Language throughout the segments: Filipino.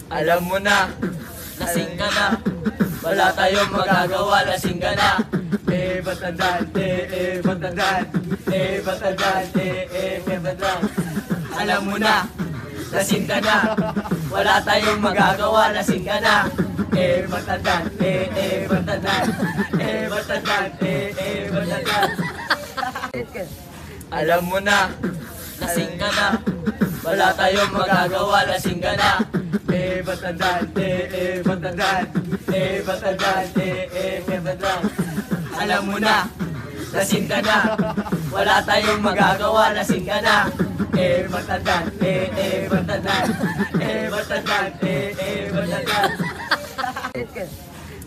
Alam mo na, lasing ka na. Wala tayong magagawa, lasing ka na. Batandaan, batandaan, batandaan, batandaan. Alam mo na, lasing ka na. Wala tayong magagawa, lasing ka na. Batandaan, batandaan, batandaan, batandaan. Alam mo na, lasing ka na. Wala tayong magagawa, lasing ka na. Batandaan, batandaan, batandaan, batandaan. Alam mo na, lasing ka na. Wala tayong magagawa, lasing ka na. Batandaan, batandaan, batandaan, batandaan.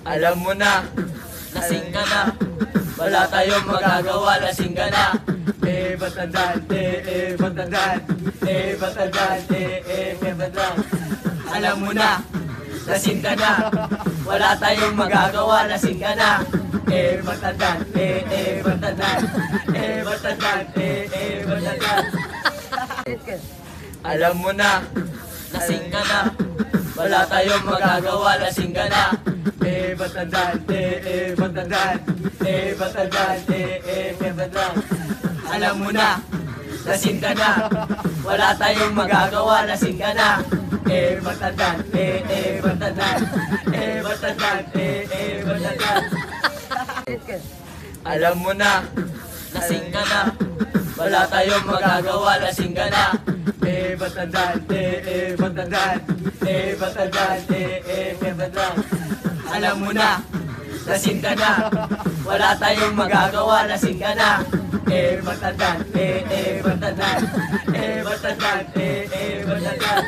Alam mo na, lasing ka na. Wala tayong magagawa, lasing ka na. Batandaan, batandaan, batandaan, batandaan. Alam mo na, lasing ka na. Wala tayong magagawa, lasing ka na. Batandaan, batandaan, batandaan, batandaan. Alam mo na, lasing ka na. Wala tayong magagawa, lasing ka na. Batandaan, batandaan, batandaan, batandaan. Alam mo na, lasing ka na. Wala tayong magagawa, lasing ka na. Batandaan, batandaan, batandaan, batandaan. Alam mo na, lasing ka na. Wala tayong magagawa, lasing ka na. Batandaan, batandaan, batandaan, batandaan. Alam mo na, lasing ka na. Wala tayong magagawa, lasing ka na. Batandaan, batandaan, batandaan, batandaan.